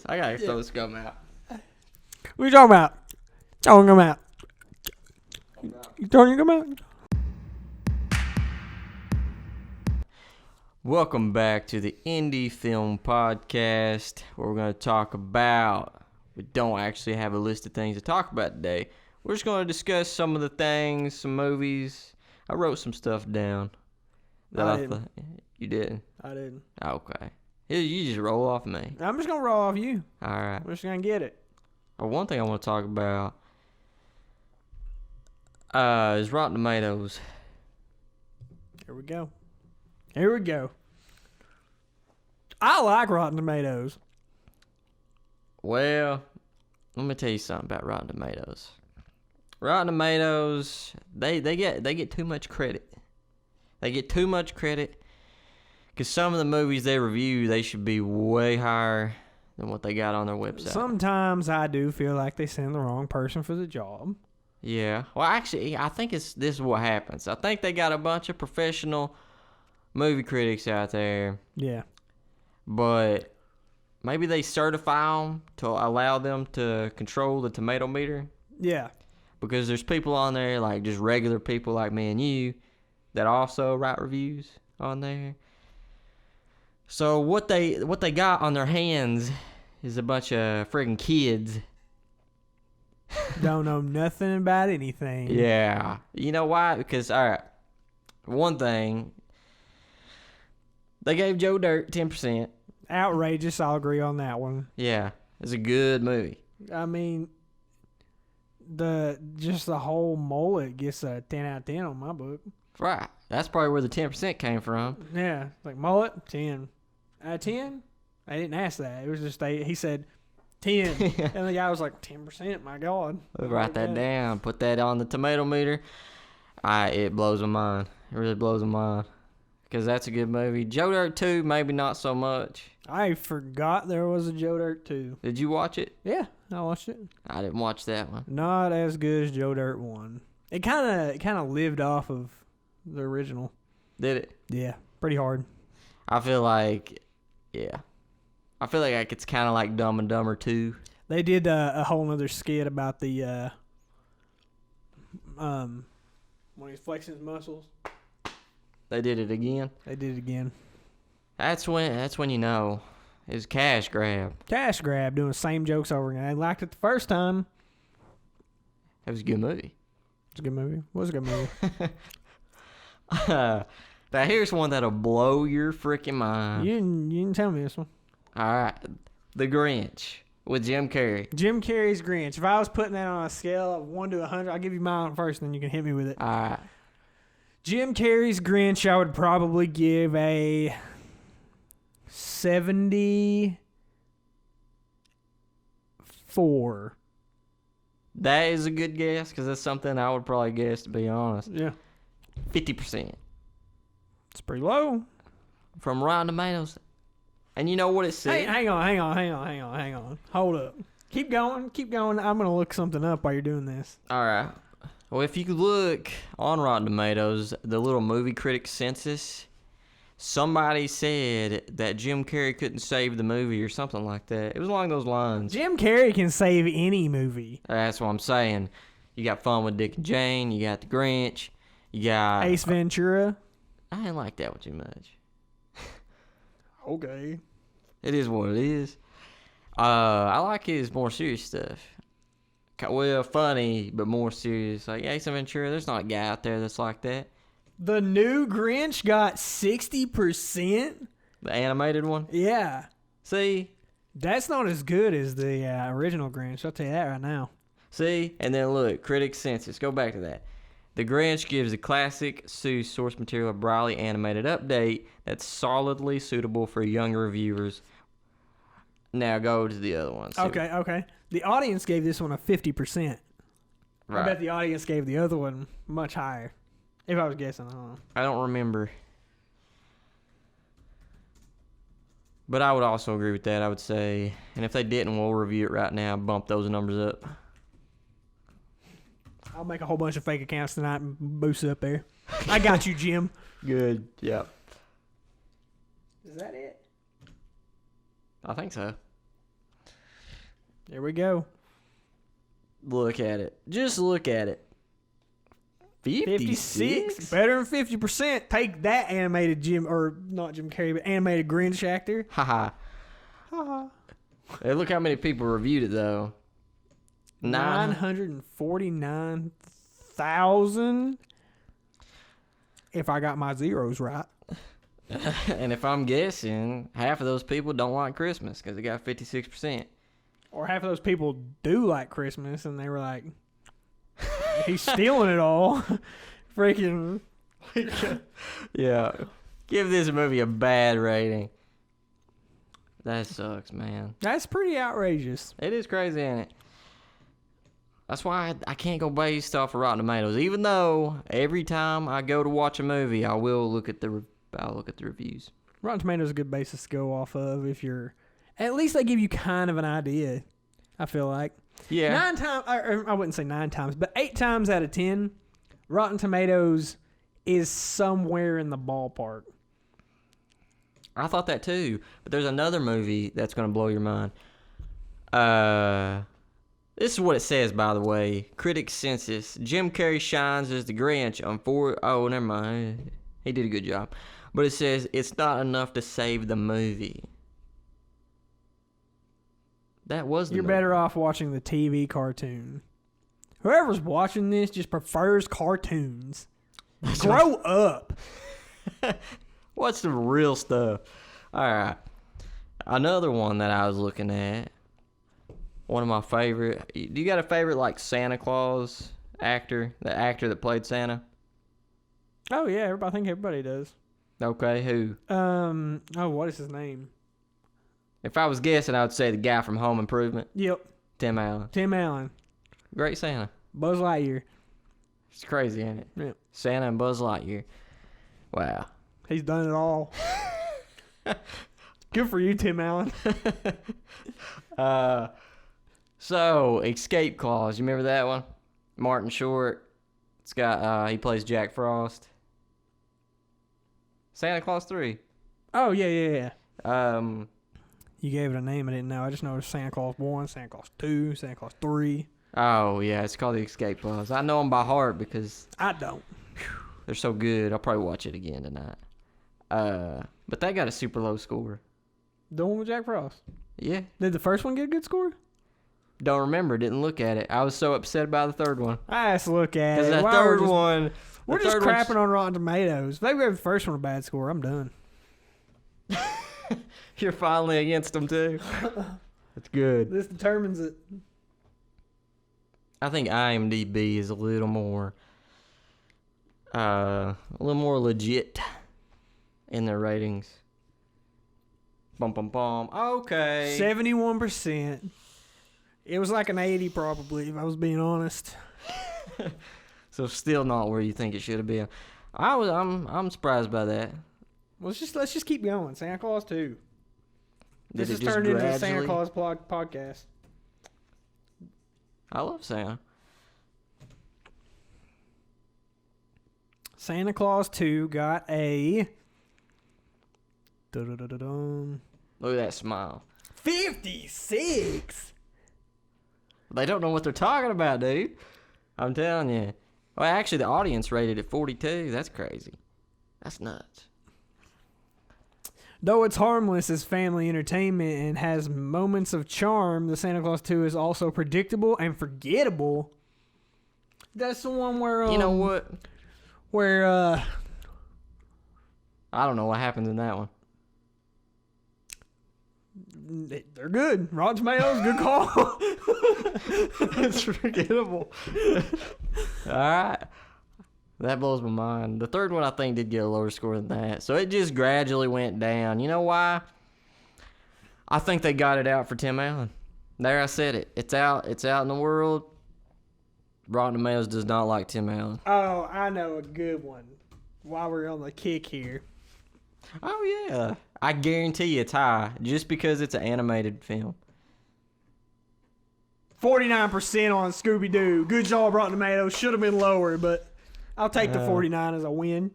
I gotta throw this gum out. What are you talking about? Throwing them out. You throwing them out? Welcome back to the Indie Film Podcast, where we're going to talk about, we don't actually have a list of things to talk about today. We're just going to discuss some of the things, some movies. I wrote some stuff down. I didn't. You didn't? I didn't. Okay. You just roll off me. I'm just going to roll off you. All right. We're just going to get it. One thing I want to talk about is Rotten Tomatoes. Here we go. Here we go. I like Rotten Tomatoes. Well, let me tell you something about Rotten Tomatoes. Rotten Tomatoes, they get too much credit. They get too much credit because some of the movies they review, they should be way higher than what they got on their website. Sometimes I do feel like they send the wrong person for the job. Yeah. Well, actually, I think this is what happens. I think they got a bunch of professional movie critics out there. Yeah. But maybe they certify them to allow them to control the tomato meter. Yeah. Because there's people on there, like just regular people like me and you, that also write reviews on there. So what they got on their hands is a bunch of friggin' kids. Don't know nothing about anything. Yeah. You know why? Because, all right, one thing, they gave Joe Dirt 10%. Outrageous. I'll agree on that one. Yeah. It's a good movie. I mean, the whole mullet gets a 10 out of 10 on my book. Right. That's probably where the 10% came from. Yeah. Like mullet, 10. Out of 10? I didn't ask that. It was just, he said 10. And the guy was like, 10%, my God. Write that down. Put that on the tomato meter. It blows my mind. It really blows my mind. Because that's a good movie. Joe Dirt 2, maybe not so much. I forgot there was a Joe Dirt 2. Did you watch it? Yeah, I watched it. I didn't watch that one. Not as good as Joe Dirt 1. It kind of lived off of the original. Did it? Yeah, pretty hard. I feel like, yeah. I feel like it's kind of like Dumb and Dumber 2. They did a whole other skit about the when he's flexing his muscles. They did it again. They did it again. That's when you know it's cash grab. Cash grab, doing the same jokes over again. I liked it the first time. It was a good movie. It's a good movie. It was a good movie. Now here's one that'll blow your freaking mind. You didn't tell me this one. All right, The Grinch with Jim Carrey. Jim Carrey's Grinch. If I was putting that on a scale of 1 to 100, I'll give you mine first, then you can hit me with it. All right. Jim Carrey's Grinch, I would probably give a 74. That is a good guess because that's something I would probably guess, to be honest. Yeah. 50%. It's pretty low. From Rotten Tomatoes. And you know what it said? Hey, hang on. Hold up. Keep going. I'm going to look something up while you're doing this. All right. Well, if you could look on Rotten Tomatoes, the little movie critic census, somebody said that Jim Carrey couldn't save the movie or something like that. It was along those lines. Jim Carrey can save any movie. That's what I'm saying. You got Fun with Dick and Jane. You got The Grinch. You got Ace Ventura. I didn't like that one too much. Okay. It is what it is. I like his more serious stuff. Well, funny, but more serious. Like Ace Ventura, there's not a guy out there that's like that. The new Grinch got 60%? The animated one? Yeah. See? That's not as good as the original Grinch. I'll tell you that right now. See? And then look, critic census. Go back to that. The Grinch gives the classic Seuss source material a brightly animated update that's solidly suitable for younger viewers. Now go to the other ones. Okay. The audience gave this one a 50%. Right. I bet the audience gave the other one much higher. If I was guessing, I don't know. I don't remember. But I would also agree with that, I would say. And if they didn't, we'll review it right now. Bump those numbers up. I'll make a whole bunch of fake accounts tonight and boost it up there. I got you, Jim. Good. Yep. Is that it? I think so. There we go. Look at it. Just look at it. 56? Better than 50%. Take that animated not Jim Carrey, but animated Grinch actor. Haha. Ha. Hey, look how many people reviewed it, though. 949,000. If I got my zeros right. And if I'm guessing, half of those people don't like Christmas because it got 56%. Or half of those people do like Christmas, and they were like, he's stealing it all. Freaking. Yeah. Give this movie a bad rating. That sucks, man. That's pretty outrageous. It is crazy, ain't it? That's why I can't go based off of Rotten Tomatoes. Even though every time I go to watch a movie, I will look at the reviews. Rotten Tomatoes is a good basis to go off of if you're. At least they give you kind of an idea, I feel like. Yeah. 9 times, I wouldn't say 9 times, but 8 times out of 10, Rotten Tomatoes is somewhere in the ballpark. I thought that too, but there's another movie that's going to blow your mind. This is what it says, by the way. Critics census. Jim Carrey shines as the Grinch on 4... Oh, never mind. He did a good job. But it says it's not enough to save the movie. That was the You're movie. better off watching the TV cartoon. Whoever's watching this just prefers cartoons. Grow up. What's the real stuff? All right. Another one that I was looking at. One of my favorite. Do you got a favorite, like, Santa Claus actor? The actor that played Santa? Oh, yeah. I think everybody does. Okay, who? What is his name? If I was guessing, I would say the guy from Home Improvement. Yep. Tim Allen. Tim Allen. Great Santa. Buzz Lightyear. It's crazy, ain't it? Yeah. Santa and Buzz Lightyear. Wow. He's done it all. Good for you, Tim Allen. So, Escape Clause. You remember that one? Martin Short. It's got, he plays Jack Frost. Santa Claus 3. Oh, yeah. Um, You gave it a name I didn't know. I just know it was Santa Claus 1, Santa Claus 2, Santa Claus 3. Oh, yeah, it's called the Escape Clause. I know them by heart because I don't. they're so good. I'll probably watch it again tonight. But they got a super low score. The one with Jack Frost. Yeah. Did the first one get a good score? Don't remember. Didn't look at it. I was so upset by the third one. Let's look at Because it. that Wow, third one... We're just crapping on Rotten Tomatoes. If they gave the first one a bad score, I'm done. You're finally against them, too. That's good. This determines it. I think IMDb is a little more legit in their ratings. Bum, bum, bum. Okay. 71%. It was like an 80 probably, if I was being honest. So still not where you think it should have been. I'm surprised by that. Let's just keep going. Santa Claus 2. This Did is it just turned into a Santa gradually- Claus podcast. I love Santa. Santa Claus 2 got a... Dun-dun-dun-dun-dun. Look at that smile. 56! They don't know what they're talking about, dude. I'm telling you. Well, actually, the audience rated it 42. That's crazy. That's nuts. Though it's harmless as family entertainment and has moments of charm, the Santa Claus 2 is also predictable and forgettable. That's the one where... you know what? Where, I don't know what happens in that one. they're good. Rotten Tomatoes, good call. It's forgettable. All right. That blows my mind. The third one, I think, did get a lower score than that. So it just gradually went down. You know why? I think they got it out for Tim Allen. There, I said it. It's out. It's out in the world. Rotten Tomatoes does not like Tim Allen. Oh, I know a good one. While we're on the kick here. Oh, yeah. I guarantee you it's high just because it's an animated film. 49% on Scooby-Doo. Good job, Rotten Tomatoes. Should have been lower, but I'll take the 49 as a win.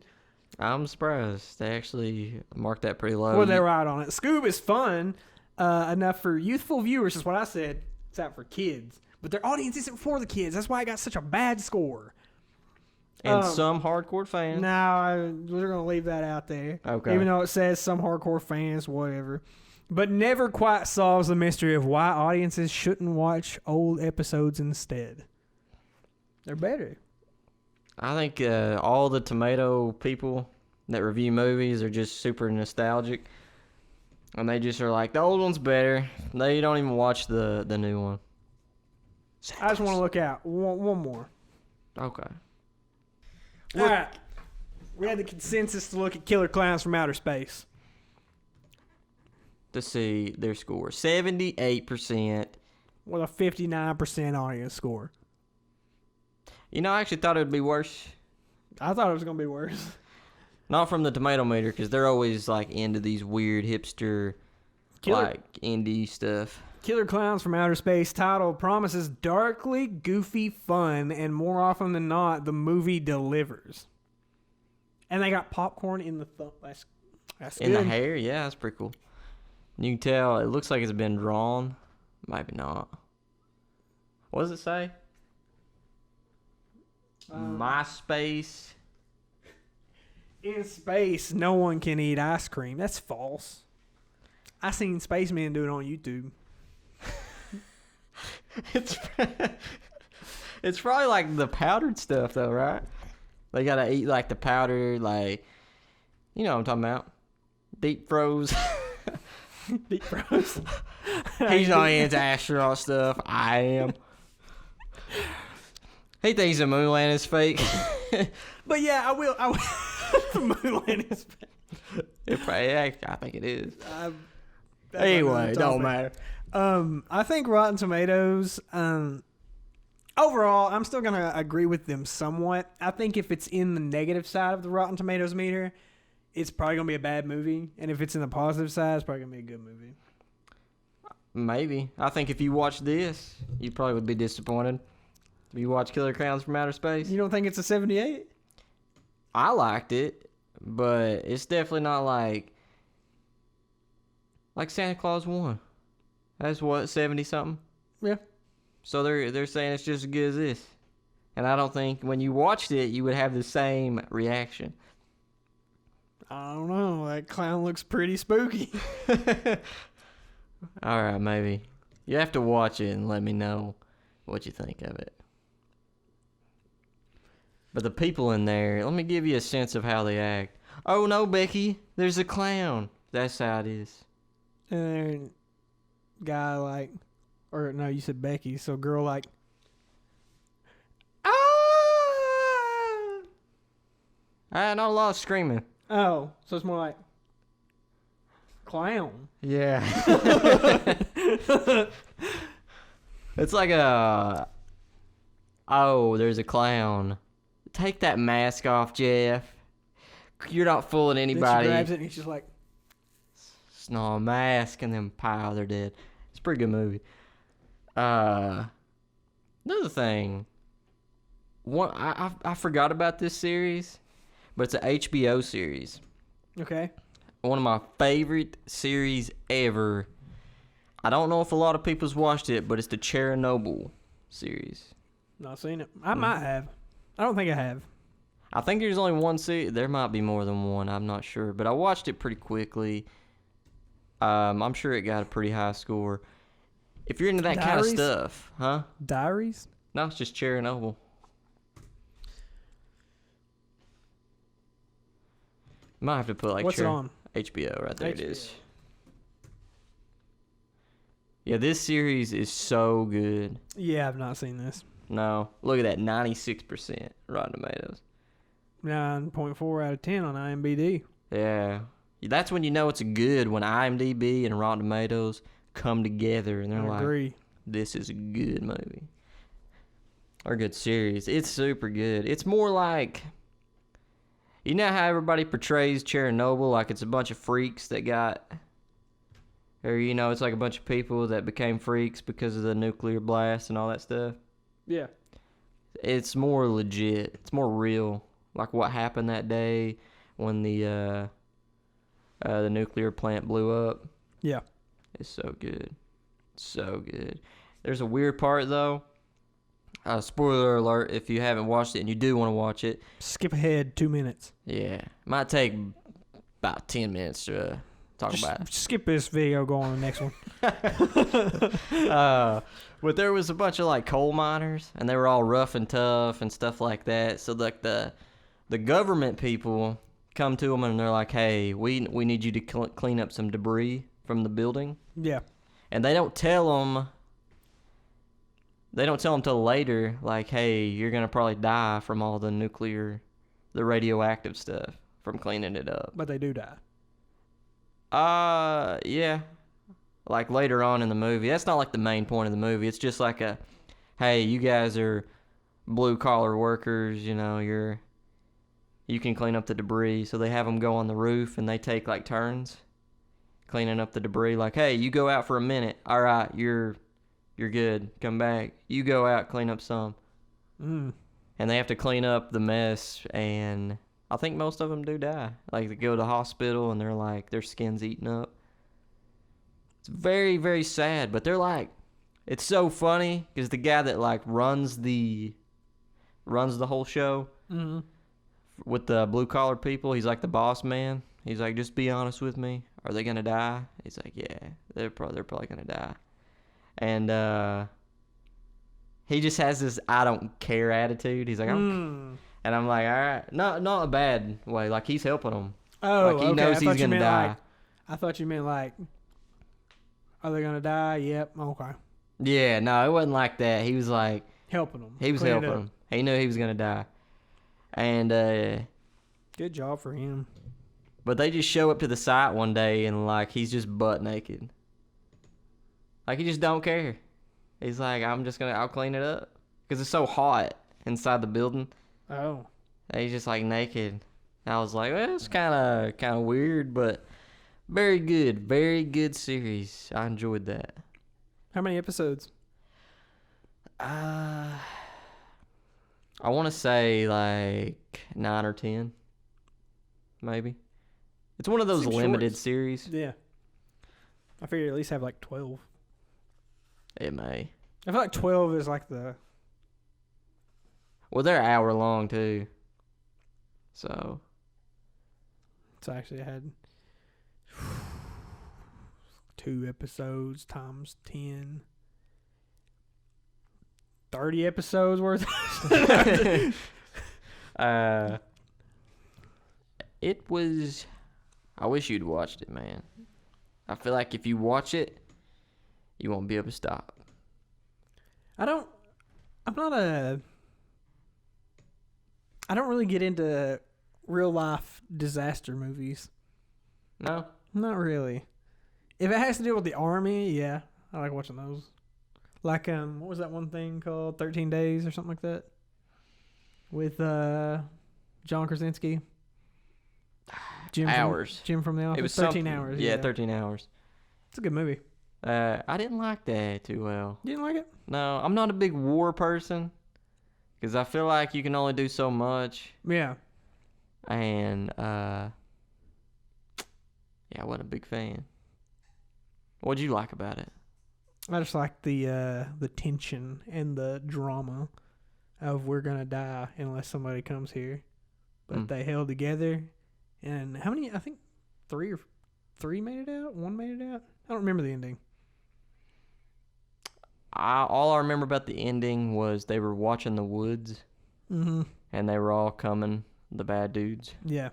I'm surprised. They actually marked that pretty low. Well, they're right on it. Scoob is fun enough for youthful viewers, is what I said. It's out for kids. But their audience isn't for the kids. That's why it got such a bad score. And some hardcore fans. No, we're going to leave that out there. Okay. Even though it says some hardcore fans, whatever. But never quite solves the mystery of why audiences shouldn't watch old episodes instead. They're better. I think all the tomato people that review movies are just super nostalgic. And they just are like, the old one's better. They don't even watch the new one. I just want to look out. One more. Okay. All right. We had the consensus to look at Killer Clowns from Outer Space. To see their score. 78%. With a 59% audience score. You know, I actually thought it would be worse. I thought it was going to be worse. Not from the tomato meter, because they're always like into these weird hipster, like indie stuff. Killer Clowns from Outer Space title promises darkly goofy fun, and more often than not, the movie delivers. And they got popcorn in the thumb. That's In good. the hair, yeah, that's pretty cool. You can tell it looks like it's been drawn. Maybe not. What does it say? MySpace. In space, no one can eat ice cream. That's false. I seen spacemen do it on YouTube. It's probably like the powdered stuff though, right? They gotta eat like the powder, like, you know what I'm talking about. Deep froze. Deep froze. He's not into astronaut stuff. I am. He thinks the moon landing is fake. But yeah, I will. The moon landing is fake. I think it is. That's Anyway, another don't topic. matter. I think Rotten Tomatoes, overall, I'm still going to agree with them somewhat. I think if it's in the negative side of the Rotten Tomatoes meter, it's probably going to be a bad movie. And if it's in the positive side, it's probably going to be a good movie. Maybe. I think if you watch this, you probably would be disappointed. If you watch Killer Clowns from Outer Space. You don't think it's a 78? I liked it, but it's definitely not like Santa Claus 1. That's what, 70-something? Yeah. So they're saying it's just as good as this. And I don't think when you watched it, you would have the same reaction. I don't know. That clown looks pretty spooky. All right, maybe. You have to watch it and let me know what you think of it. But the people in there, let me give you a sense of how they act. Oh, no, Becky, there's a clown. That's how it is. And then guy or no, you said Becky, so girl Ah! Not a lot of screaming. oh, so it's more like clown. Yeah. It's like there's a clown. Take that mask off, Jeff. You're not fooling anybody. Then she grabs it and he's just like, It's not a mask, and then pow, they're dead. It's a pretty good movie. Another thing. I forgot about this series, but it's an HBO series. okay. One of my favorite series ever. I don't know if a lot of people's watched it, but it's the Chernobyl series. Not seen it. I might have. I don't think I have. I think there's only one series. There might be more than one. I'm not sure, but I watched it pretty quickly. I'm sure it got a pretty high score. If you're into that kind of Diaries? stuff, huh? Diaries? No, it's just Chernobyl. Might have to put like What's it on? HBO right there. HBO. It is. Yeah, this series is so good. Yeah, I've not seen this. No, look at that, 96% Rotten Tomatoes. 9.4 out of 10 on IMDb. Yeah, that's when you know it's good, when IMDb and Rotten Tomatoes come together and they're I like, agree. this is a good movie or a good series. It's super good. It's more like, you know how everybody portrays Chernobyl like it's a bunch of freaks that got, or you know, it's like a bunch of people that became freaks because of the nuclear blast and all that stuff. Yeah. It's more legit. It's more real. Like what happened that day when the nuclear plant blew up. Yeah. It's so good. So good. There's a weird part though. Spoiler alert if you haven't watched it and you do want to watch it. Skip ahead 2 minutes. Yeah, might take about 10 minutes to talk about it. Skip this video, go on to the next one. But there was a bunch of like coal miners, and they were all rough and tough and stuff like that. So like the government people come to them and they're like, "Hey, we need you to clean up some debris from the building." Yeah. And they don't tell them. They don't tell them till later, like, "Hey, you're gonna probably die from all the radioactive stuff from cleaning it up." But they do die. Yeah. Like later on in the movie. That's not like the main point of the movie. It's just like hey, you guys are blue collar workers, you know, you can clean up the debris. So they have them go on the roof and they take like turns cleaning up the debris. Like, "Hey, you go out for a minute. All right, you're good. Come back. You go out, clean up some." And they have to clean up the mess, and I think most of them do die. Like, they go to the hospital and they're like, their skin's eaten up. It's very, very sad, but they're like, it's so funny because the guy that like runs the whole show with the blue collar people, he's like the boss man. He's like, "Just be honest with me. Are they gonna die?" He's like, "Yeah, they're probably gonna die." And he just has this "I don't care" attitude. He's like, and I'm like, all right, not a bad way. Like, he's helping them. Oh, like, he knows he's gonna die. I thought you meant like, are they gonna die? Yep. Okay. Yeah, no, it wasn't like that. He was like Helping them. He was helping them. He knew he was gonna die, and good job for him. But they just show up to the site one day and like he's just butt naked. Like, he just don't care. He's like, I'll clean it up because it's so hot inside the building. Oh. He's just like naked. And I was like, well, it's kind of weird, but very good series. I enjoyed that. How many episodes? I want to say like 9 or 10, maybe. It's one of those limited series. Yeah. I figure at least have like 12. It may. I feel like 12 is like the... Well, they're hour long too. So actually I had 2 episodes times 10. 30 episodes worth. It was... I wish you'd watched it, man. I feel like if you watch it, you won't be able to stop. I don't really get into real life disaster movies. No? Not really. If it has to do with the army, yeah, I like watching those. Like, what was that one thing called? 13 Days or something like that? With John Krasinski. Jim from The Office. It was 13 Hours. Yeah, 13 Hours. It's a good movie. I didn't like that too well. You didn't like it? No, I'm not a big war person because I feel like you can only do so much. Yeah. And yeah, I wasn't a big fan. What'd you like about it? I just like the tension and the drama of we're gonna die unless somebody comes here, but they held together. And how many? I think three made it out. 1 made it out. I don't remember the ending. All I remember about the ending was they were watching the woods, and they were all coming, the bad dudes. Yeah.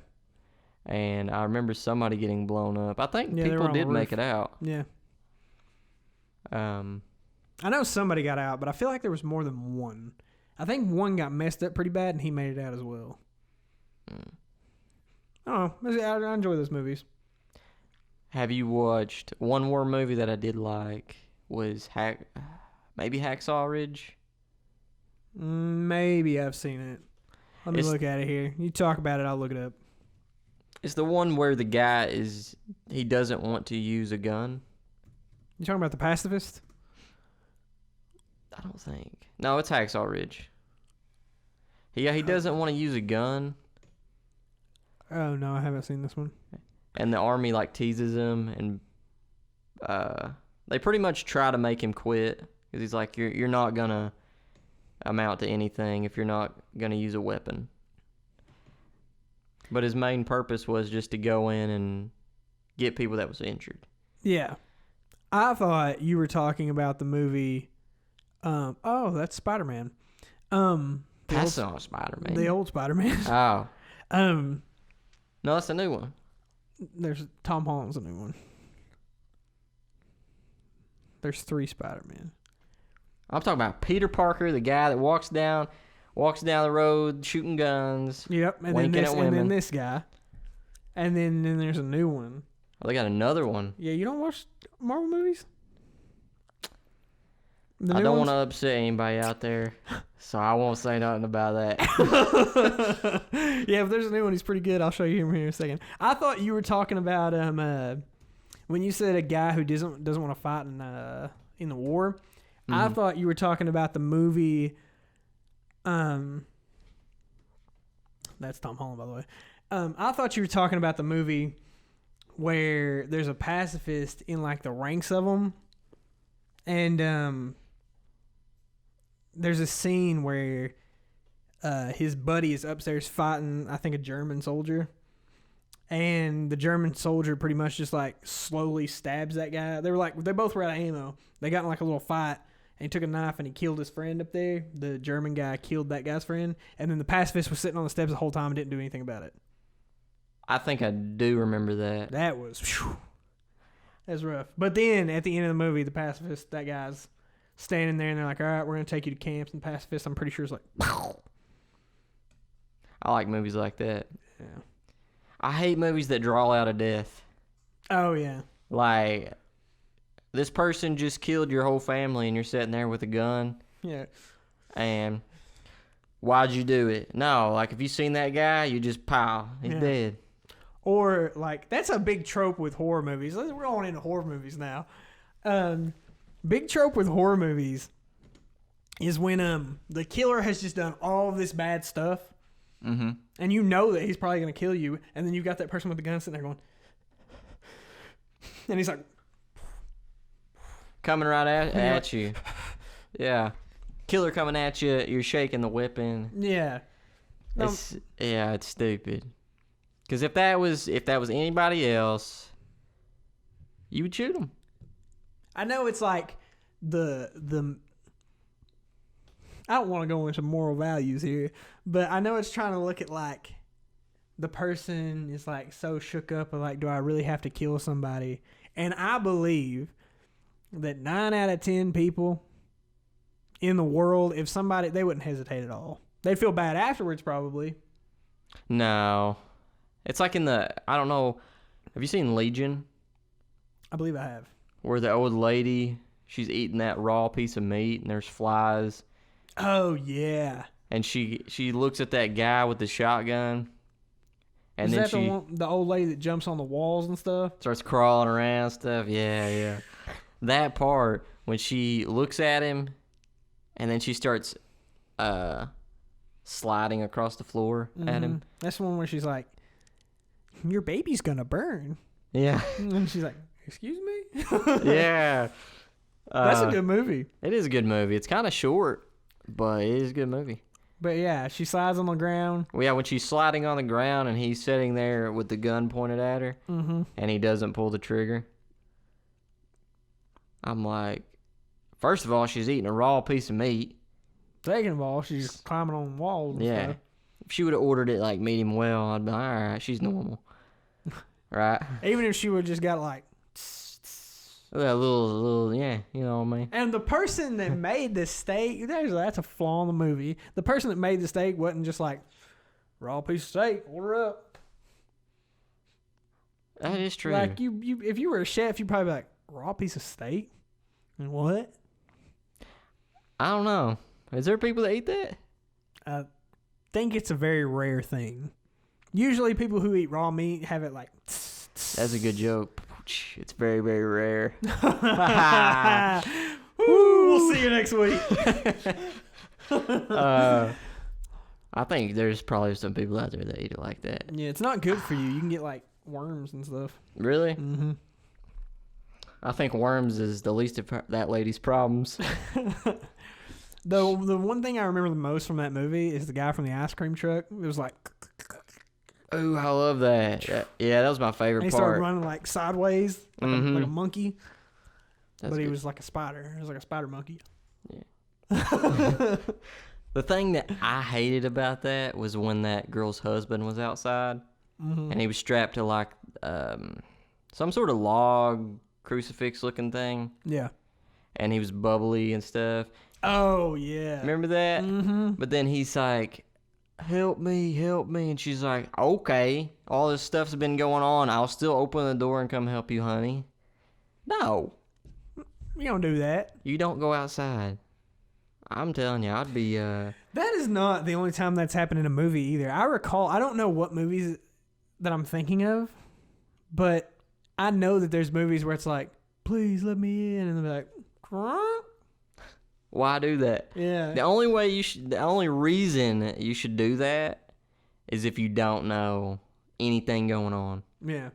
And I remember somebody getting blown up. I think people did make it out. Yeah. I know somebody got out, but I feel like there was more than one. I think one got messed up pretty bad, and he made it out as well. I don't know. I enjoy those movies. Have you watched one war movie that I did like was maybe Hacksaw Ridge? Maybe I've seen it. Let me look at it here. You talk about it, I'll look it up. It's the one where the guy he doesn't want to use a gun. You talking about The Pacifist? I don't think. No, it's Hacksaw Ridge. He doesn't want to use a gun. Oh, no, I haven't seen this one. And the army, like, teases him, and they pretty much try to make him quit. because he's like, you're not gonna amount to anything if you're not gonna use a weapon. But his main purpose was just to go in and get people that was injured. Yeah. I thought you were talking about the movie. Oh, that's Spider-Man. That's not Spider-Man. The old Spider-Man. Oh. No, that's a new one. There's Tom Holland's a new one. There's 3 Spider-Man. I'm talking about Peter Parker, the guy that walks down the road shooting guns. Yep, and then this guy. And then there's a new one. Oh, they got another one. Yeah, you don't watch Marvel movies? I don't want to upset anybody out there, so I won't say nothing about that. Yeah, if there's a new one, he's pretty good. I'll show you him here in a second. I thought you were talking about when you said a guy who doesn't want to fight in the war. Mm-hmm. I thought you were talking about the movie. That's Tom Holland, by the way. I thought you were talking about the movie where there's a pacifist in like the ranks of them, and there's a scene where his buddy is upstairs fighting, I think, a German soldier, and the German soldier pretty much just like slowly stabs that guy. They both were out of ammo. They got in like a little fight, and he took a knife and he killed his friend up there. The German guy killed that guy's friend, and then the pacifist was sitting on the steps the whole time and didn't do anything about it. I think I do remember that. That was rough. But then at the end of the movie, the pacifist, that guy's standing there and they're like, all right, we're going to take you to camps. And the pacifist, I'm pretty sure, is like, I like movies like that. Yeah. I hate movies that draw out a death. Oh, yeah. Like, this person just killed your whole family and you're sitting there with a gun. Yeah. And why'd you do it? No, like, if you seen that guy, you just pow. He's dead. Or, like, that's a big trope with horror movies. We're going into horror movies now. Big trope with horror movies is when the killer has just done all of this bad stuff, and you know that he's probably going to kill you, and then you've got that person with the gun sitting there going, and he's like, coming right at you. Yeah. Killer coming at you, you're shaking the weapon. Yeah. It's stupid. Because if that was anybody else, you would shoot him. I know it's like the I don't want to go into moral values here, but I know it's trying to look at like the person is like so shook up of like, do I really have to kill somebody? And I believe that 9 out of 10 people in the world, if somebody, they wouldn't hesitate at all. They'd feel bad afterwards probably. No. It's like I don't know, have you seen Legion? I believe I have. Where the old lady, she's eating that raw piece of meat and there's flies. Oh, yeah. And she looks at that guy with the shotgun. And Is that the old lady that jumps on the walls and stuff? Starts crawling around and stuff. Yeah. That part, when she looks at him and then she starts sliding across the floor at him. That's the one where she's like, your baby's gonna burn. Yeah. And she's like, excuse me? Yeah. That's a good movie. It is a good movie. It's kind of short, but it is a good movie. But yeah, she slides on the ground. Well, yeah, when she's sliding on the ground and he's sitting there with the gun pointed at her, and he doesn't pull the trigger, I'm like, first of all, she's eating a raw piece of meat. Second of all, she's climbing on walls and stuff. If she would have ordered it like medium well, I'd be like, all right, she's normal. Right? Even if she would have just got like, that little, yeah, you know what I mean? And the person that made the steak, that's a flaw in the movie. The person that made the steak wasn't just like, raw piece of steak, order up. That is true. Like, you if you were a chef, you'd probably be like, raw piece of steak? And what? I don't know. Is there people that eat that? I think it's a very rare thing. Usually people who eat raw meat have it like... That's a good joke. It's very, very rare. We'll see you next week. I think there's probably some people out there that eat it like that. Yeah, it's not good for you. You can get like worms and stuff. Really? Mm-hmm. I think worms is the least of that lady's problems. The one thing I remember the most from that movie is the guy from the ice cream truck. It was like, Oh, I love that. Yeah, that was my favorite and he part. started running like sideways, like a monkey. That's but he good. was like a spider. He was like a spider monkey. Yeah. The thing that I hated about that was when that girl's husband was outside, and he was strapped to like some sort of log crucifix looking thing, Yeah. and he was bubbly and stuff. Oh yeah. Remember that? Mm-hmm. But then he's like, help me, and she's like, okay, all this stuff's been going on, I'll still open the door and come help you, honey. No, You don't do that. you don't go outside. I'm telling you, I'd be That is not the only time that's happened in a movie either. I recall, I don't know what movies that I'm thinking of, but I know that there's movies where it's like, please let me in, and they're like, "Huh?" why do that? Yeah. The only reason you should do that is if you don't know anything going on. Yeah.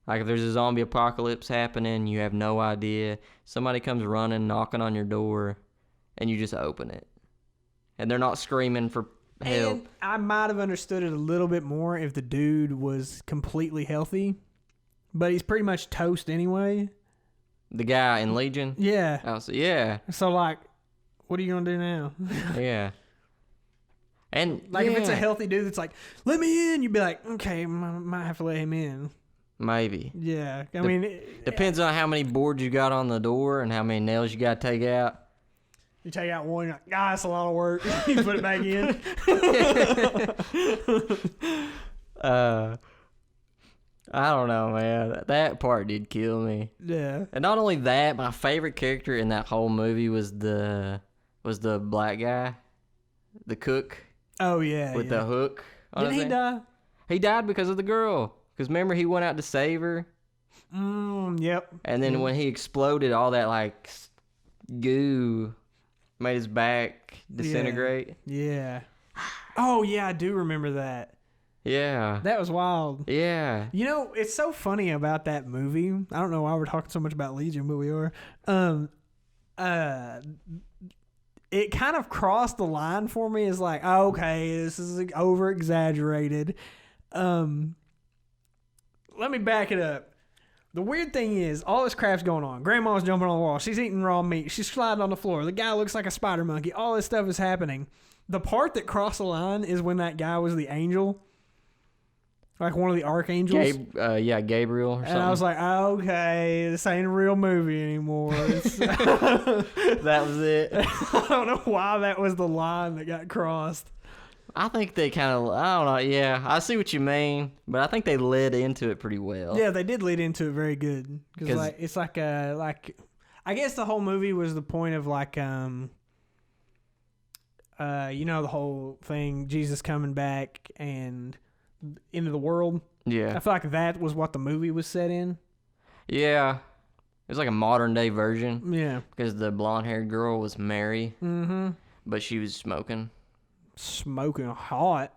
Like if there's a zombie apocalypse happening, you have no idea. Somebody comes running, knocking on your door, and you just open it. And they're not screaming for help. And I might have understood it a little bit more if the dude was completely healthy, but he's pretty much toast anyway. The guy in Legion? Yeah. Yeah. So like, what are you gonna do now? Yeah. And Like if it's a yeah, healthy dude that's like, let me in, you'd be like, okay, might have to let him in. maybe. Yeah. I mean, Depends on how many boards you got on the door and how many nails you got to take out. you take out one, you're like, ah, that's a lot of work. You put it back in. I don't know, man. That part did kill me. Yeah. And not only that, my favorite character in that whole movie was the black guy, the cook Oh yeah. with yeah. the hook. On Didn't his he hand. die? He died because of the girl. Because remember, he went out to save her, Yep. and then when he exploded, all that like goo made his back disintegrate. Yeah. Oh yeah, I do remember that. Yeah. That was wild. Yeah. You know, it's so funny about that movie. I don't know why we're talking so much about Legion, but we are. It kind of crossed the line for me. It's like, okay, this is over exaggerated. Let me back it up. The weird thing is, all this crap's going on. Grandma's jumping on the wall. She's eating raw meat. She's sliding on the floor. The guy looks like a spider monkey. All this stuff is happening. The part that crossed the line is when that guy was the angel. Like one of the archangels. Gabriel or something. And I was like, okay, this ain't a real movie anymore. That was it. I don't know why that was the line that got crossed. I think they kind of, I don't know. Yeah, I see what you mean, but I think they led into it pretty well. Yeah, they did lead into it very good. Because like, it's like I guess the whole movie was the point of like, the whole thing, Jesus coming back and into the world. Yeah. I feel like that was what the movie was set in. Yeah. It was like a modern day version. Yeah. Because the blonde haired girl was Mary. Mm-hmm. But she was smoking. Smoking hot.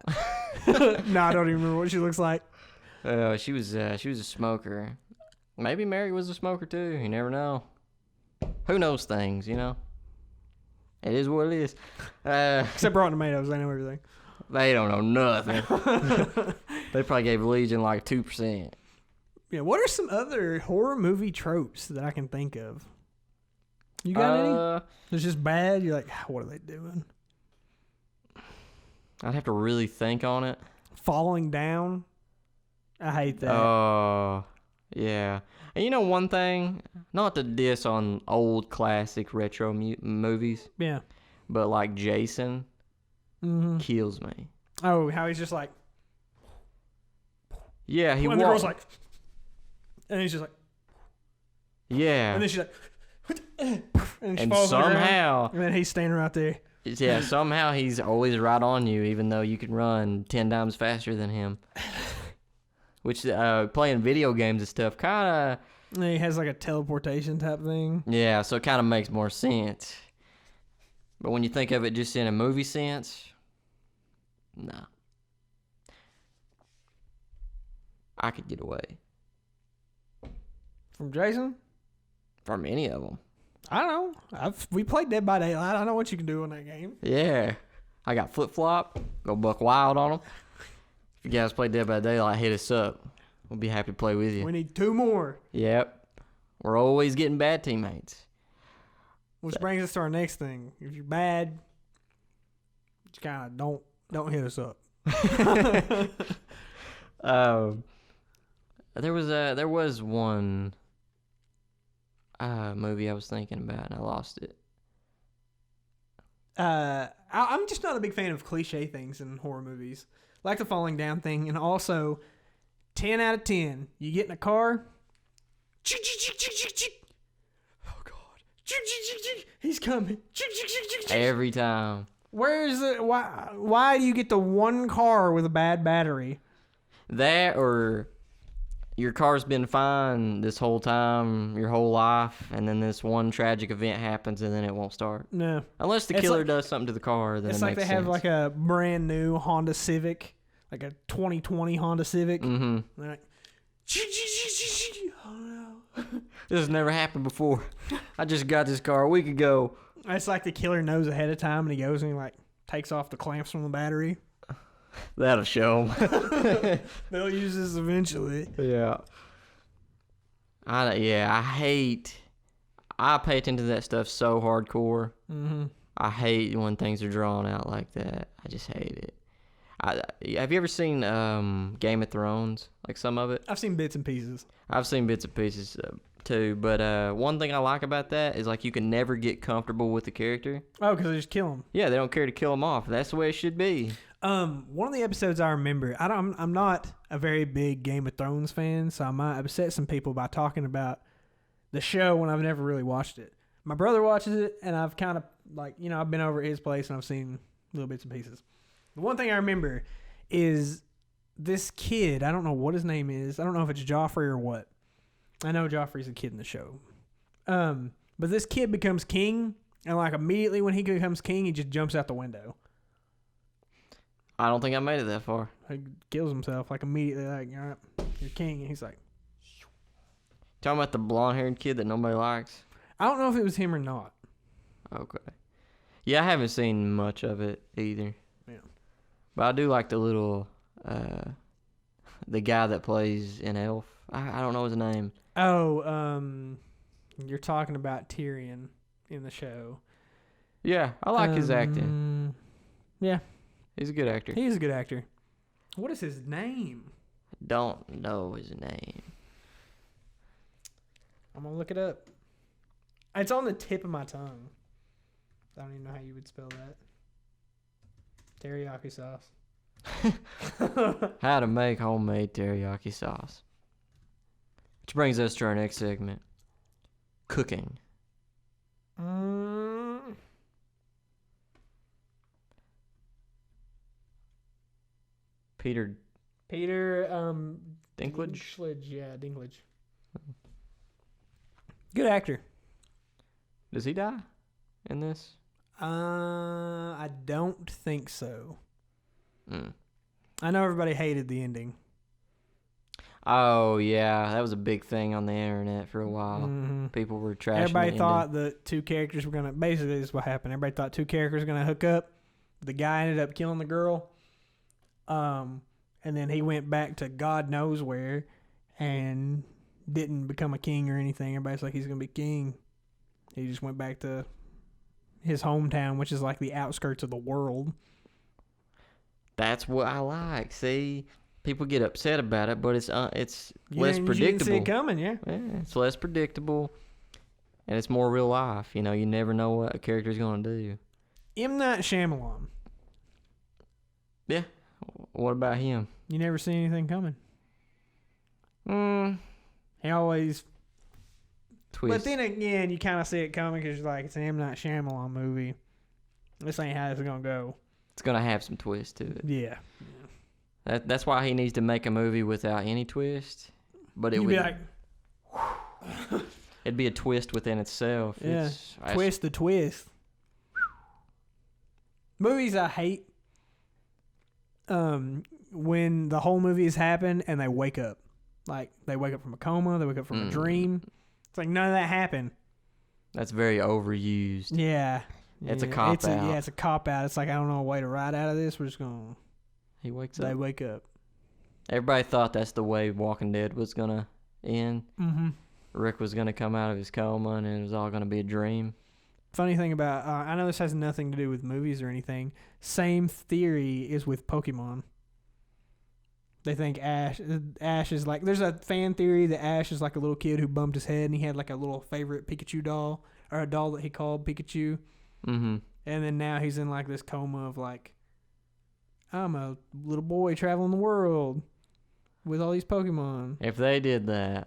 No, I don't even remember what she looks like. She was a smoker. Maybe Mary was a smoker too. You never know. Who knows things, you know? It is what it is. Except Rotten Tomatoes, they know everything. They don't know nothing. They probably gave Legion like 2%. Yeah, what are some other horror movie tropes that I can think of? You got any? It's just bad. You're like, what are they doing? I'd have to really think on it. Falling down. I hate that. Oh, yeah. And you know one thing? Not to diss on old classic retro movies, Yeah. but like Jason kills me. Oh, how he's just like. Yeah, he And the girl's like. And he's just like. Yeah. And then she's like. And she And falls on the ground, somehow, and then he's standing right there. yeah, somehow he's always right on you, even though you can run 10 times faster than him. Which, playing video games and stuff, kind of... And he has like a teleportation type thing. Yeah, so it kind of makes more sense. But when you think of it just in a movie sense, nah. I could get away. From Jason? from any of them. I don't know. We played Dead by Daylight. I know what you can do in that game. Yeah. I got Flip Flop. Go buck wild on them. If you guys play Dead by Daylight, hit us up. We'll be happy to play with you. We need 2 more. Yep. We're always getting bad teammates. Which brings us to our next thing. If you're bad, just kind of don't hit us up. There was one movie I was thinking about and I lost it. I'm just not a big fan of cliche things in horror movies, like the falling down thing, and also 10 out of 10. You get in a car. Oh God, he's coming. Every time. Where is it? Why do you get the one car with a bad battery? That or your car's been fine this whole time, your whole life, and then this one tragic event happens and then it won't start. No. Unless the killer does something to the car, then it's it like makes they have sense. like a brand new Honda Civic, like a 2020 Honda Civic. Mm-hmm. And they're like, oh no. This has never happened before. I just got this car a week ago. It's like the killer knows ahead of time and he goes and he like takes off the clamps from the battery. That'll show them. They'll use this eventually. Yeah. I pay attention to that stuff so hardcore. Mm-hmm. I hate when things are drawn out like that. I just hate it. Have you ever seen Game of Thrones? Like some of it? I've seen bits and pieces. I've seen bits and pieces too. But one thing I like about that is like you can never get comfortable with the character. Oh, because they just kill him. Yeah, they don't care to kill him off. That's the way it should be. One of the episodes I remember, I'm not a very big Game of Thrones fan, so I might upset some people by talking about the show when I've never really watched it. My brother watches it, and I've kind of I've been over at his place and I've seen little bits and pieces. The one thing I remember is this kid. I don't know what his name is. I don't know if it's Joffrey or what. I know Joffrey's a kid in the show. But this kid becomes king, and like immediately when he becomes king, he just jumps out the window. I don't think I made it that far. He kills himself like immediately. Like, all right, you're king, and he's like, Talking about the blonde-haired kid that nobody likes. I don't know if it was him or not. Okay. Yeah, I haven't seen much of it either. Yeah. But I do like the little, the guy that plays in Elf. I don't know his name. Oh, you're talking about Tyrion in the show. Yeah, I like his acting. Yeah. He's a good actor. He is a good actor. What is his name? Don't know his name. I'm going to look it up. It's on the tip of my tongue. I don't even know how you would spell that. Teriyaki sauce. How to make homemade teriyaki sauce. Which brings us to our next segment. Cooking. Peter Dinklage? Yeah, Dinklage. Good actor. Does he die in this? I don't think so. Mm. I know everybody hated the ending. Oh, yeah. That was a big thing on the internet for a while. Mm-hmm. People were trashing Everybody the thought ending. the two characters were going to... Basically, this is what happened. Everybody thought two characters were going to hook up. The guy ended up killing the girl. And then he went back to God knows where and didn't become a king or anything. Everybody's like, he's going to be king. He just went back to his hometown, which is like the outskirts of the world. That's what I like. See, people get upset about it, but it's less You predictable. didn't see it coming, yeah. Yeah, it's less predictable, and it's more real life. You know, you never know what a character's going to do. M. Night Shyamalan. Yeah. What about him? You never see anything coming. Mm. He always... Twist. But then again, you kind of see it coming because you're like, it's an M. Night Shyamalan movie. This ain't how this is going to go. It's going to have some twist to it. Yeah. That's why he needs to make a movie without any twist. But it You'd would be like, it'd be a twist within itself. yeah, twist the twist. Movies I hate, when the whole movie has happened and they wake up. Like, they wake up from a coma, they wake up from a dream. It's like none of that happened. That's very overused. Yeah. It's a cop out. Yeah, it's a cop out. It's like, I don't know a way to ride out of this. We're just going He wakes to... They up. wake up. Everybody thought that's the way Walking Dead was going to end. Mm-hmm. Rick was going to come out of his coma and it was all going to be a dream. Funny thing about... I know this has nothing to do with movies or anything. Same theory is with Pokemon. They think Ash is like... There's a fan theory that Ash is like a little kid who bumped his head and he had like a little favorite Pikachu doll, or a doll that he called Pikachu. Mm-hmm. And then now he's in like this coma of like, I'm a little boy traveling the world with all these Pokemon. If they did that,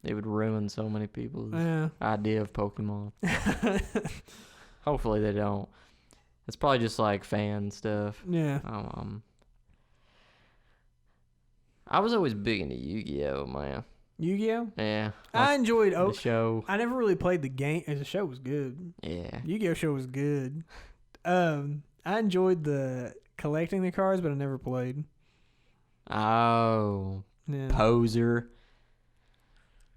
it would ruin so many people's idea of Pokemon. Hopefully they don't. It's probably just like fan stuff. Yeah. I was always big into Yu-Gi-Oh, man. Yu-Gi-Oh? Yeah. I enjoyed the show. I never really played the game. The show was good. Yeah. Yu-Gi-Oh show was good. I enjoyed the collecting the cards, but I never played. Oh. Yeah. Poser.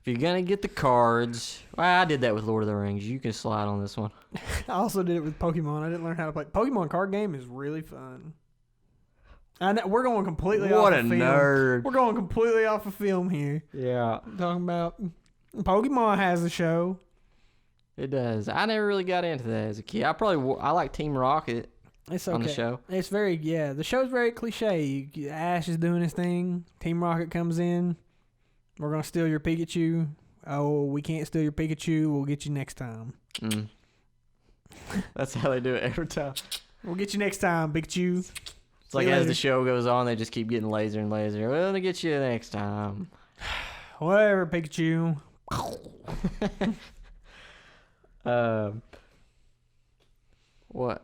If you're going to get the cards... Well, I did that with Lord of the Rings. You can slide on this one. I also did it with Pokemon. I didn't learn how to play. Pokemon card game is really fun. I know, we're going completely off of film. What a nerd. We're going completely off of film here. Yeah. Talking about Pokemon has a show. It does. I never really got into that as a kid. I like Team Rocket It's okay. on the show. It's very, the show's very cliche. Ash is doing his thing. Team Rocket comes in. We're going to steal your Pikachu. Oh, we can't steal your Pikachu. We'll get you next time. Mm. That's how they do it every time. We'll get you next time, Pikachu. It's like as the show goes on, they just keep getting laser and laser. We're going to get you next time. Whatever, Pikachu. What?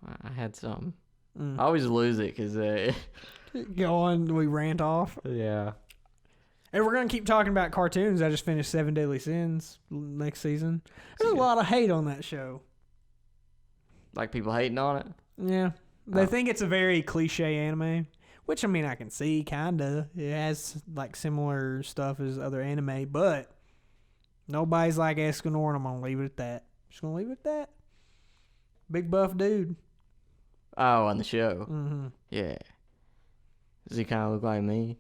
I had something. I always lose it because... Go on, we rant off. Yeah. And we're going to keep talking about cartoons. I just finished Seven Deadly Sins next season. There's a lot of hate on that show. Like people hating on it? Yeah. They think it's a very cliche anime, which, I mean, I can see, kind of. It has, like, similar stuff as other anime, but nobody's like Escanor, and I'm going to leave it at that. Just going to leave it at that. Big buff dude. Oh, on the show? Mm-hmm. Yeah. Does he kind of look like me?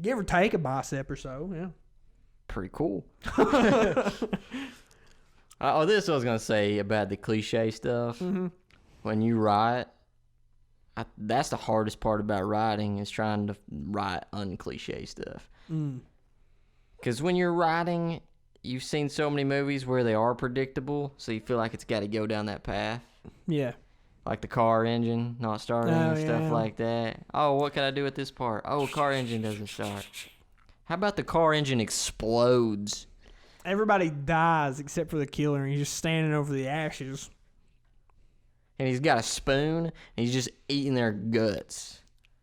Give or take a bicep or so, yeah. Pretty cool. This I was going to say about the cliche stuff. Mm-hmm. When you write, that's the hardest part about writing is trying to write uncliche stuff. Because when you're writing, you've seen so many movies where they are predictable, so you feel like it's got to go down that path. Yeah. Like the car engine not starting and stuff like that. Oh, what can I do with this part? Oh, car engine doesn't start. How about the car engine explodes? Everybody dies except for the killer, and he's just standing over the ashes. And he's got a spoon, and he's just eating their guts.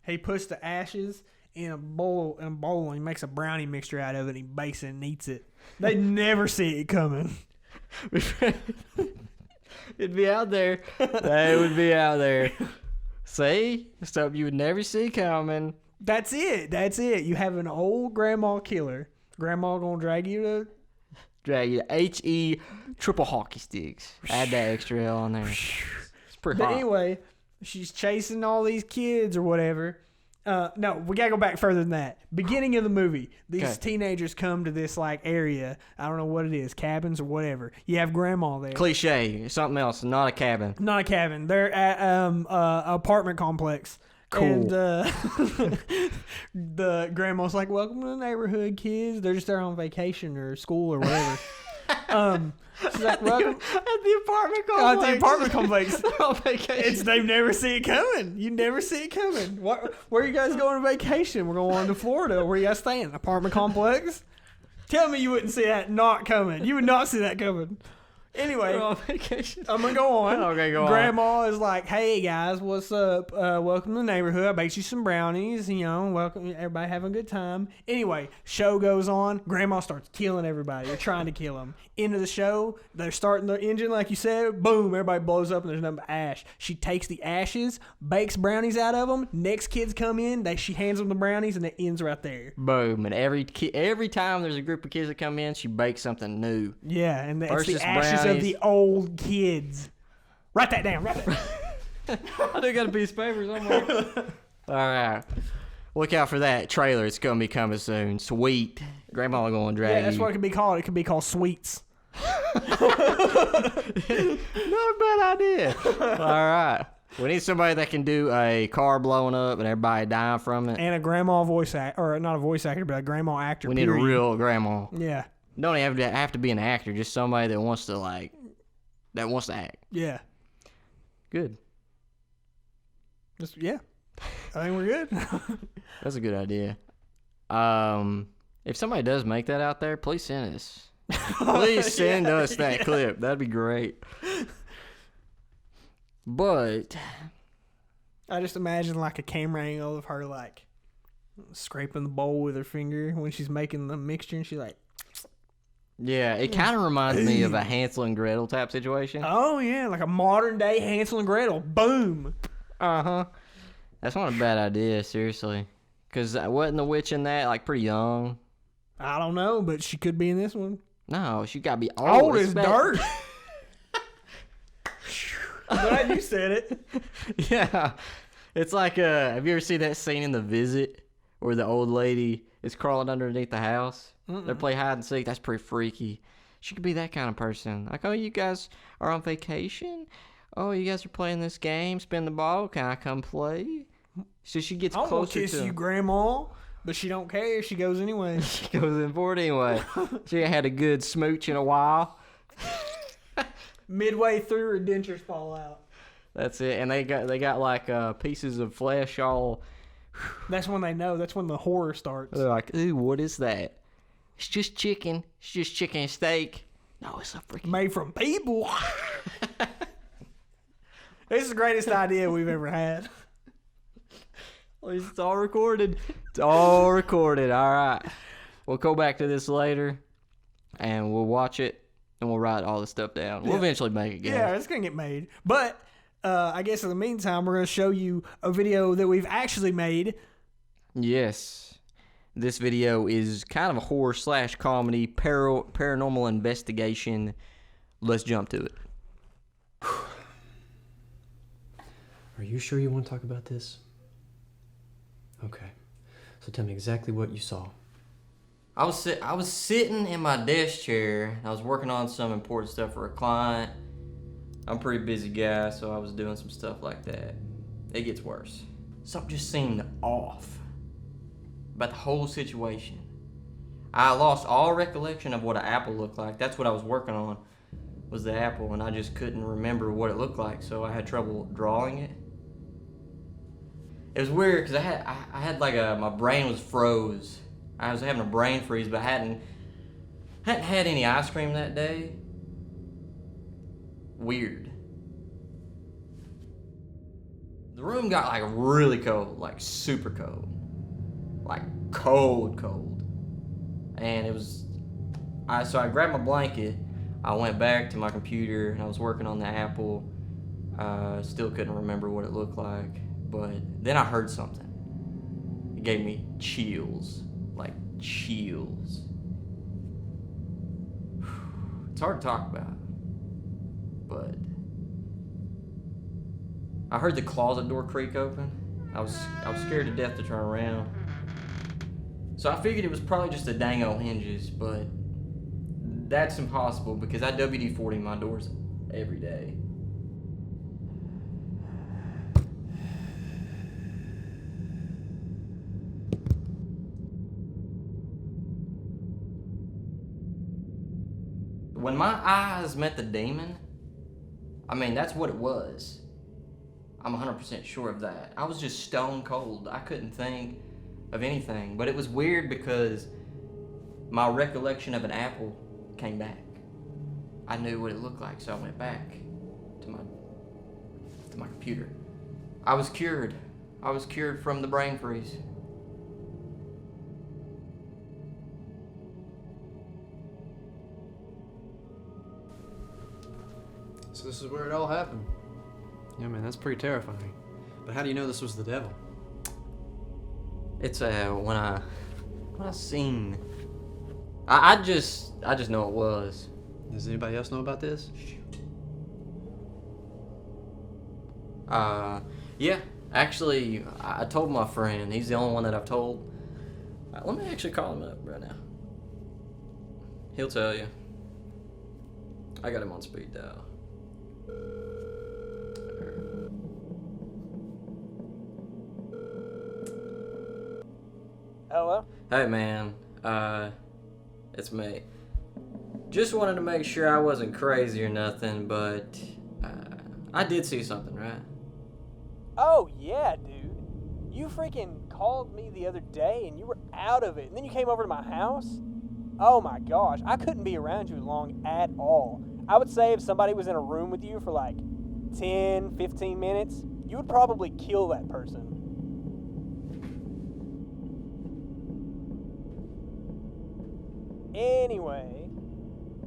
He puts the ashes in a bowl, and he makes a brownie mixture out of it, and he bakes it and eats it. They never see it coming. It'd be out there. They would be out there. See? Stuff you would never see coming. That's it. You have an old grandma killer. Grandma gonna drag you to H-E triple hockey sticks. Add that extra L on there. It's pretty hot. But anyway, she's chasing all these kids or whatever. No, we gotta go back further than that. Beginning of the movie, these teenagers come to this like area. I don't know what it is, cabins or whatever. You have grandma there. Cliche, something else, not a cabin. Not a cabin. They're at apartment complex. Cool. And the grandma's like, "Welcome to the neighborhood, kids." They're just there on vacation or school or whatever. She's like, "Welcome at the apartment complex." At the apartment complex. On vacation. They've never see it coming. You never see it coming. Where are you guys going on vacation? We're going to Florida. Where are you guys staying? Apartment complex. Tell me you wouldn't see that not coming. You would not see that coming. Anyway, We're on vacation. I'm gonna go on. Okay, go on. Grandma is like, "Hey guys, what's up? Welcome to the neighborhood. I baked you some brownies. Welcome. Everybody having a good time." Anyway, show goes on. Grandma starts killing everybody. They're trying to kill them. End of the show, they're starting the engine like you said. Boom! Everybody blows up and there's nothing but ash. She takes the ashes, bakes brownies out of them. Next kids come in. She hands them the brownies and it ends right there. Boom! And every time there's a group of kids that come in, she bakes something new. Yeah, and it's First the it's ashes brownies. of the old kids. Write that down. Write that down. I do got a piece of paper somewhere. All right. Look out for that trailer. It's going to be coming soon. Sweet. Grandma going to drag Yeah, that's you. what it could be called. It could be called Sweets. Not a bad idea. All right. We need somebody that can do a car blowing up and everybody dying from it. And a grandma voice actor, or not a voice actor, but a grandma actor. We need a period. real grandma. Yeah. Don't even have to be an actor. Just somebody that wants to act. Yeah. Good. Yeah. I think we're good. That's a good idea. If somebody does make that out there, please send us. Please send us that clip. That'd be great. But I just imagine like a camera angle of her like scraping the bowl with her finger when she's making the mixture, and she like, yeah, it kind of reminds me of a Hansel and Gretel type situation. oh yeah, like a modern day Hansel and Gretel. Boom. That's not a bad idea, seriously. Because wasn't the witch in that like pretty young? I don't know, but she could be in this one. No, she gotta be old. Old as dirt. Glad you said it. Yeah. It's like, have you ever seen that scene in The Visit where the old lady is crawling underneath the house? They play hide and seek. That's pretty freaky. She could be that kind of person. Like, oh, you guys are on vacation? Oh, you guys are playing this game? Spin the ball? Can I come play? So she gets I want closer to kiss to you, Grandma, but she don't care. She goes anyway. She goes in for it anyway. She ain't had a good smooch in a while. Midway through, her dentures fall out. That's it. And they got like pieces of flesh all. That's when they know. That's when the horror starts. They're like, ooh, what is that? It's just chicken. It's just chicken and steak. No, it's a freaking. Made from people. This is the greatest idea we've ever had. At least it's all recorded. It's all recorded. All right. We'll go back to this later, and we'll watch it, and we'll write all the stuff down. We'll eventually make it, guys. Yeah, it's going to get made. But I guess in the meantime, we're going to show you a video that we've actually made. Yes. This video is kind of a horror/comedy, paranormal investigation. Let's jump to it. Are you sure you want to talk about this? Okay. So tell me exactly what you saw. I was sitting in my desk chair. I was working on some important stuff for a client. I'm a pretty busy guy, so I was doing some stuff like that. It gets worse. Something just seemed off about the whole situation. I lost all recollection of what an apple looked like. That's what I was working on, was the apple, and I just couldn't remember what it looked like, so I had trouble drawing it. It was weird because I had like my brain was froze. I was having a brain freeze, but I hadn't had any ice cream that day. Weird. The room got like really cold, like super cold. Like cold. And it was, so I grabbed my blanket, I went back to my computer, and I was working on the apple. Still couldn't remember what it looked like, but then I heard something. It gave me chills, like chills. It's hard to talk about, but I heard the closet door creak open. I was scared to death to turn around. So I figured it was probably just the dang old hinges, but that's impossible because I WD-40 my doors every day. When my eyes met the demon, I mean, that's what it was. I'm 100% sure of that. I was just stone cold. I couldn't think of anything. But it was weird because my recollection of an apple came back. I knew what it looked like, so I went back to my computer. I was cured. I was cured from the brain freeze. So this is where it all happened. Yeah, man, that's pretty terrifying. But how do you know this was the devil? It's when I seen, I just know it was. Does anybody else know about this? Yeah, actually, I told my friend. He's the only one that I've told. Let me actually call him up right now. He'll tell you. I got him on speed dial. Hello? Hey man, it's me. Just wanted to make sure I wasn't crazy or nothing, but I did see something, right? Oh, yeah, dude. You freaking called me the other day and you were out of it. And then you came over to my house? Oh my gosh. I couldn't be around you long at all. I would say if somebody was in a room with you for like 10, 15 minutes, you would probably kill that person. Anyway,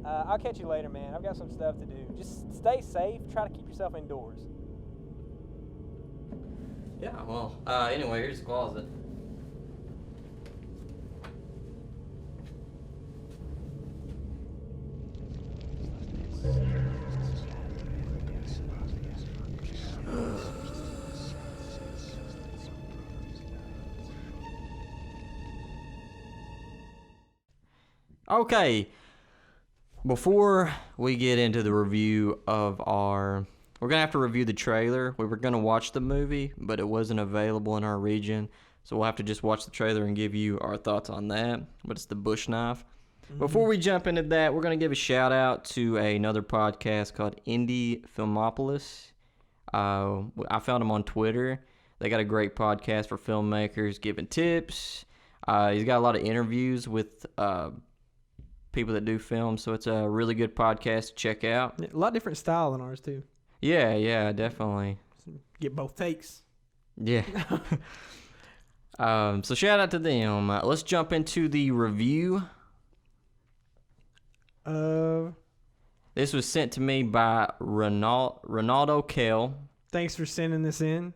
I'll catch you later, man. I've got some stuff to do. Just stay safe. Try to keep yourself indoors. Yeah, well, anyway, here's the closet. Okay, before we get into the review of we're going to have to review the trailer. We were going to watch the movie, but it wasn't available in our region, so we'll have to just watch the trailer and give you our thoughts on that, but it's the Bush Knife. Before we jump into that, we're going to give a shout out to another podcast called Indie Filmopolis. I found them on Twitter. They got a great podcast for filmmakers giving tips. He's got a lot of interviews with people that do film, so it's a really good podcast to check out. A lot different style than ours, too. Yeah, definitely. Get both takes. Yeah. So shout out to them. Let's jump into the review. This was sent to me by Ronaldo Kell. Thanks for sending this in.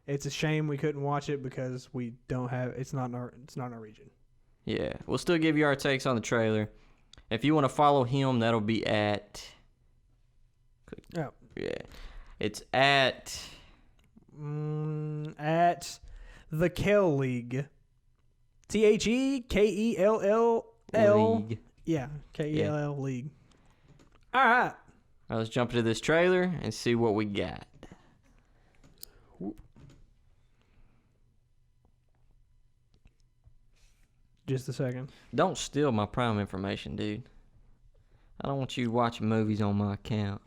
It's a shame we couldn't watch it because we don't have it's not in our region. Yeah, we'll still give you our takes on the trailer. If you want to follow him, that'll be at. Oh. Yeah, it's at the Kell League. TheKellL. League. Yeah, KELL League. All right. Now let's jump into this trailer and see what we got. Just a second. Don't steal my prime information, dude. I don't want you watching movies on my account.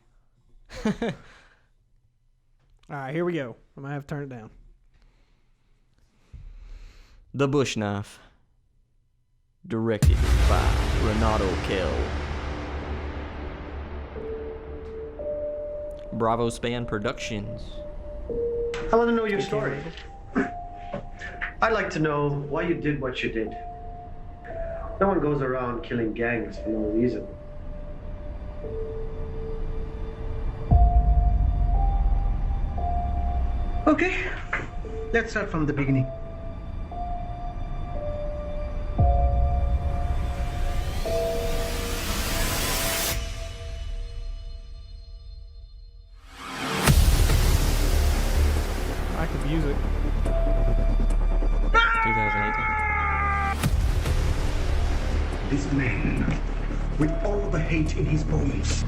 All right, here we go. I'm going to have to turn it down. The Bush Knife. Directed by Ronaldo Kell. Bravo Span Productions. I want to know your story. I'd like to know why you did what you did. No one goes around killing gangs for no reason. Okay, let's start from the beginning. I could use it. 2018. This man, with all the hate in his bones,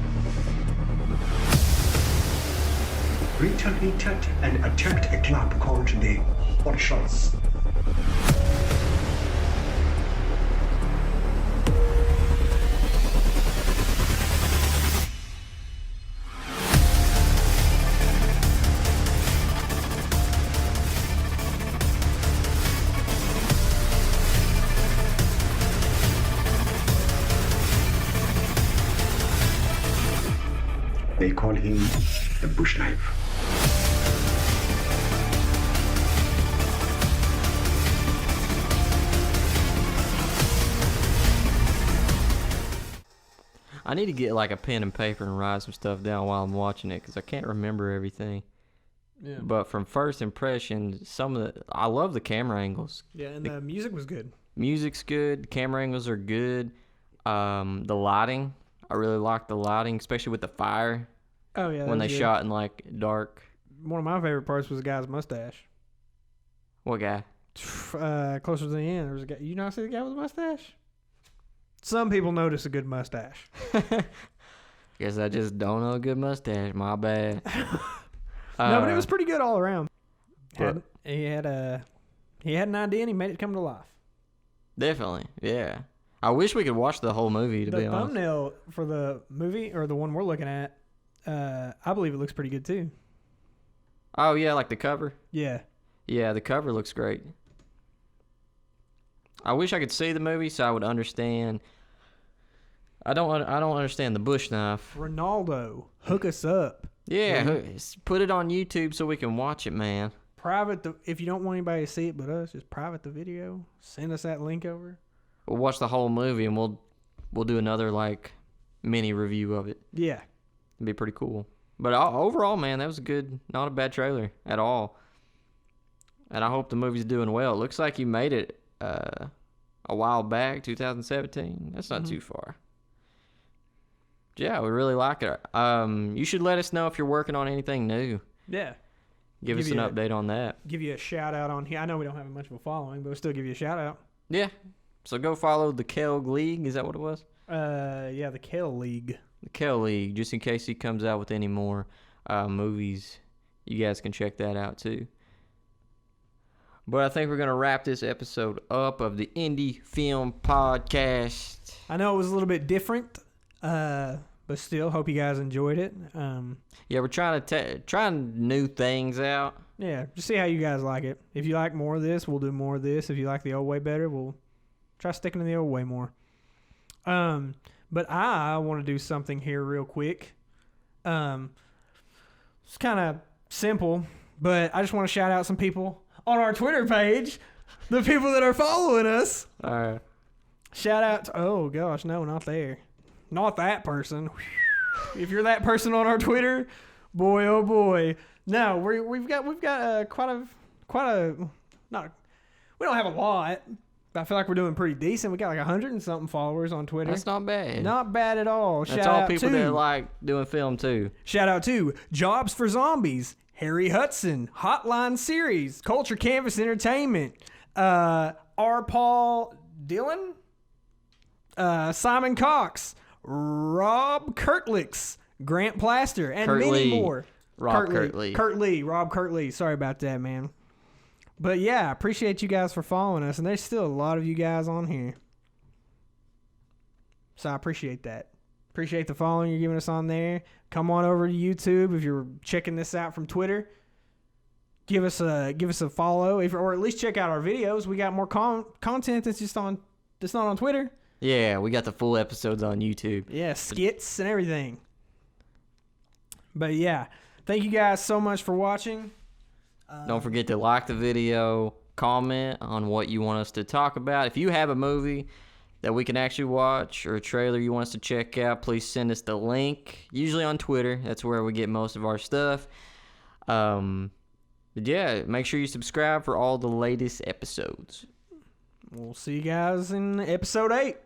retaliated and attacked a club called the Hot Shots. They call him the bush knife. I need to get like a pen and paper and write some stuff down while I'm watching it because I can't remember everything. Yeah. But from first impression, I love the camera angles. Yeah, and the music was good. Music's good. Camera angles are good. The lighting, I really like the lighting, especially with the fire. Oh yeah. When they shot in like dark. One of my favorite parts was the guy's mustache. What guy? Closer to the end, there was a guy. You not see the guy with a mustache? Some people notice a good mustache. Guess I just don't know a good mustache. My bad. No, but it was pretty good all around. But- He had an idea and he made it come to life. Definitely, yeah. I wish we could watch the whole movie, to The be honest. thumbnail for the movie, or the one we're looking at, I believe it looks pretty good too. Oh, yeah, like the cover? Yeah. Yeah, the cover looks great. I wish I could see the movie so I would understand. I don't understand the bush knife. Ronaldo, hook us up. Yeah, put it on YouTube so we can watch it, man. If you don't want anybody to see it but us, just private the video. Send us that link over. We'll watch the whole movie and we'll do another like mini review of it. Yeah. It'd be pretty cool. But overall, man, that was not a bad trailer at all. And I hope the movie's doing well. It looks like you made it a while back, 2017. That's not too far. Yeah, we really like it. You should let us know if you're working on anything new. Yeah. Give us an update on that. Give you a shout out on here. I know we don't have much of a following, but we'll still give you a shout out. Yeah. So go follow the Kelg League. Is that what it was? Yeah, the Kale League. The Kelg League. Just in case he comes out with any more movies, you guys can check that out too. But I think we're going to wrap this episode up of the Indie Film Podcast. I know it was a little bit different, but still, hope you guys enjoyed it. Yeah, we're trying to try new things out. Yeah, just see how you guys like it. If you like more of this, we'll do more of this. If you like the old way better, we'll try sticking to the old way more. But I want to do something here real quick. It's kind of simple, but I just want to shout out some people on our Twitter page, the people that are following us. All right. Shout out to, oh gosh, no, not there. Not that person. If you're that person on our Twitter, boy, oh boy. No, we've got quite a not. We don't have a lot, but I feel like we're doing pretty decent. We got like 100 and something followers on Twitter. That's not bad. Not bad at all. That's Shout all out people to, that like doing film too. Shout out to Jobs for Zombies, Harry Hudson, Hotline Series, Culture Canvas Entertainment, R. Paul Dillon, Simon Cox, Rob Kurtlix, Grant Plaster, and Kurt many Lee. more. Rob Rob Kurt Lee. Sorry about that, man. But yeah, I appreciate you guys for following us, and there's still a lot of you guys on here. So I appreciate that. Appreciate the following you're giving us on there. Come on over to YouTube if you're checking this out from Twitter. Give us a follow, or at least check out our videos. We got more content that's not on Twitter. Yeah, we got the full episodes on YouTube. Yeah, skits and everything. But yeah, thank you guys so much for watching. Don't forget to like the video, comment on what you want us to talk about. If you have a movie that we can actually watch or a trailer you want us to check out, please send us the link. Usually on Twitter. That's where we get most of our stuff. But yeah, make sure you subscribe for all the latest episodes. We'll see you guys in episode 8.